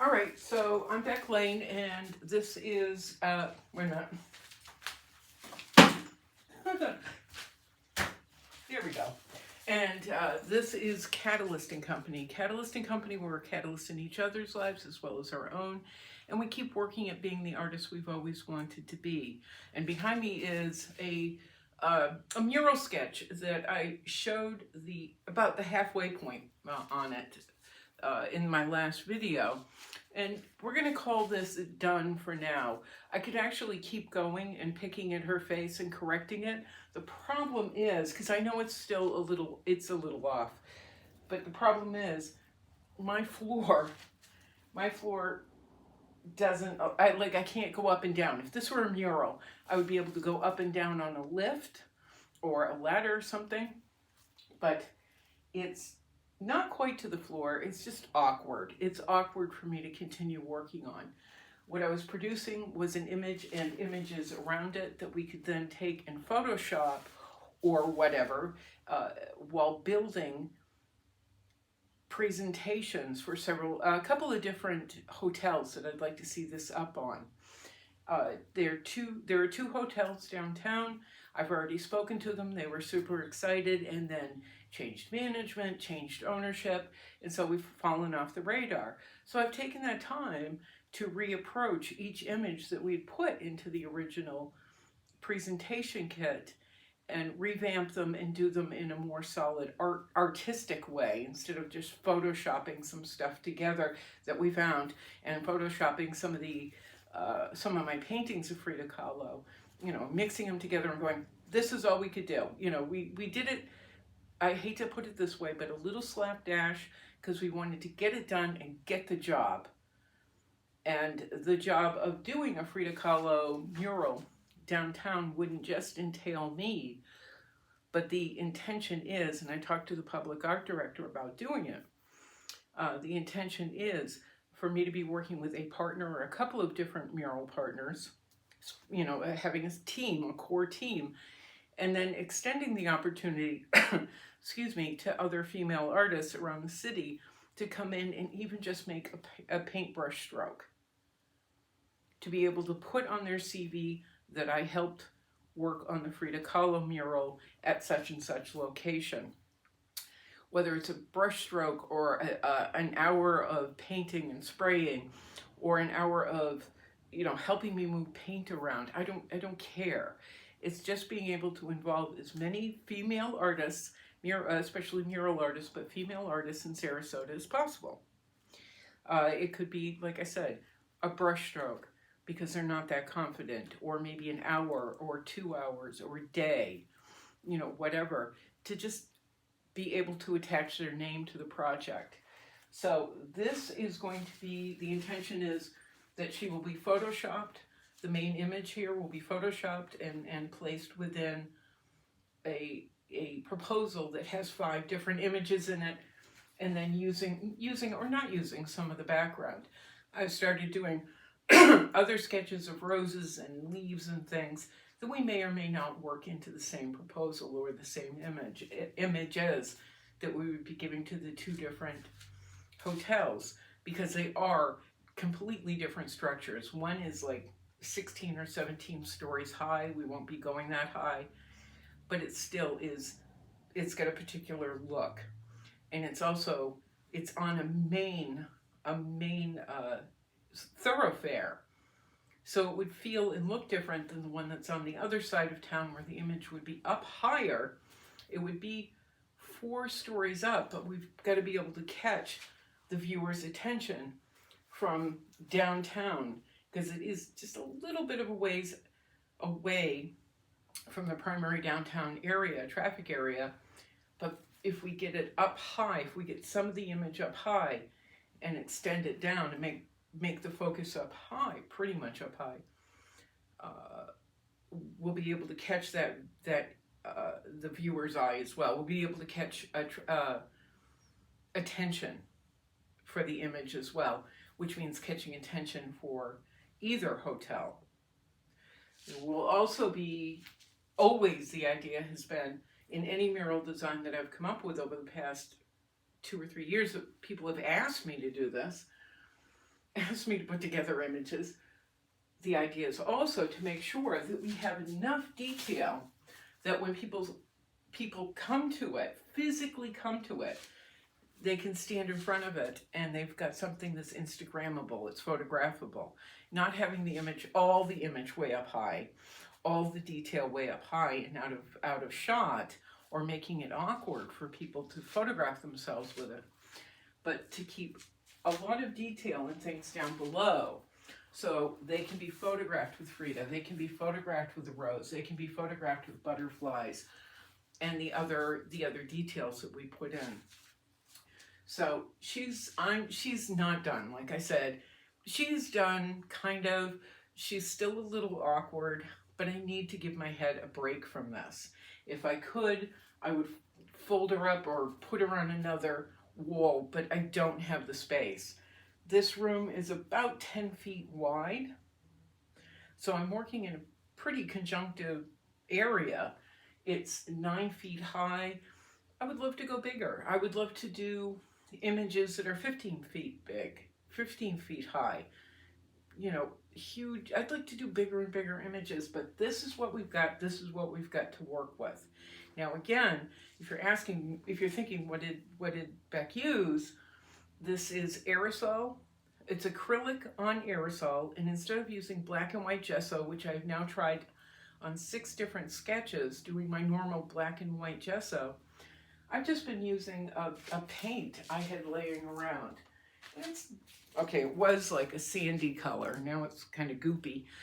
All right, so I'm Beck Lane, and this is, wait a minute. There we go. And this is Catalyst and Company. Catalyst and Company, we're a catalyst in each other's lives as well as our own. And we keep working at being the artists we've always wanted to be. And behind me is a mural sketch that I showed about the halfway point on it in my last video. And we're going to call this done for now. I could actually keep going and picking at her face and correcting it. The problem is, because I know it's a little off, but the problem is my floor doesn't, I can't go up and down. If this were a mural, I would be able to go up and down on a lift or a ladder or something, but it's not quite to the floor. It's just awkward. It's awkward for me to continue working on. What I was producing was an image and images around it that we could then take in Photoshop or whatever while building presentations for a couple of different hotels that I'd like to see this up on. There are two hotels downtown. I've already spoken to them. They were super excited, and then changed management, changed ownership, and so we've fallen off the radar. So I've taken that time to reapproach each image that we'd put into the original presentation kit and revamp them and do them in a more solid artistic way instead of just photoshopping some stuff together that we found and photoshopping some of my paintings of Frida Kahlo, mixing them together and going, this is all we could do. We did it, I hate to put it this way, but a little slapdash because we wanted to get it done and get the job. And the job of doing a Frida Kahlo mural downtown wouldn't just entail me, but the intention is, and I talked to the public art director about doing it, the intention is for me to be working with a partner or a couple of different mural partners, having a team, a core team, and then extending the opportunity, to other female artists around the city to come in and even just make a paintbrush stroke. To be able to put on their CV that I helped work on the Frida Kahlo mural at such and such location. Whether it's a brush stroke or an hour of painting and spraying or an hour of, helping me move paint around, I don't care. It's just being able to involve as many female artists, especially mural artists, but female artists in Sarasota as possible. It could be, like I said, a brush stroke because they're not that confident, or maybe an hour or 2 hours or a day, whatever, to just be able to attach their name to the project. So this is going to be, the intention is that she will be photoshopped. The main image here will be photoshopped and placed within a proposal that has 5 different images in it, and then using or not using some of the background. I've started doing other sketches of roses and leaves and things that we may or may not work into the same proposal or the same images that we would be giving to the 2 different hotels, because they are completely different structures. One is like 16 or 17 stories high. We won't be going that high, but it still is, it's got a particular look. And it's on a main thoroughfare. So it would feel and look different than the one that's on the other side of town where the image would be up higher. It would be 4 stories up, but we've got to be able to catch the viewer's attention from downtown, because it is just a little bit of a ways away from the primary downtown area, traffic area. But if we get it up high, if we get some of the image up high and extend it down and make the focus up high, pretty much up high, we'll be able to catch that the viewer's eye as well. We'll be able to catch attention for the image as well, which means catching attention for either hotel. There will also be, always the idea has been, in any mural design that I've come up with over the past 2 or 3 years, that people have asked me to do this, asked me to put together images, the idea is also to make sure that we have enough detail that when people come to it, physically come to it, they can stand in front of it and they've got something that's Instagrammable, it's photographable. Not having the image, all the image way up high, all the detail way up high and out of shot, or making it awkward for people to photograph themselves with it. But to keep a lot of detail and things down below, so they can be photographed with Frida, they can be photographed with a rose, they can be photographed with butterflies, and the other details that we put in. So she's not done. Like I said, she's done kind of. She's still a little awkward, but I need to give my head a break from this. If I could, I would fold her up or put her on another wall, but I don't have the space. This room is about 10 feet wide, so I'm working in a pretty conjunctive area. It's 9 feet high. I would love to go bigger. I would love to do images that are 15 feet big, 15 feet high, you know, huge. I'd like to do bigger and bigger images, but this is what we've got. This is what we've got to work with. Now, again, if you're thinking, what did Beck use? This is aerosol. It's acrylic on aerosol, and instead of using black and white gesso, which I've now tried on 6 different sketches, doing my normal black and white gesso, I've just been using a paint I had laying around. It was like a sandy color. Now it's kind of goopy,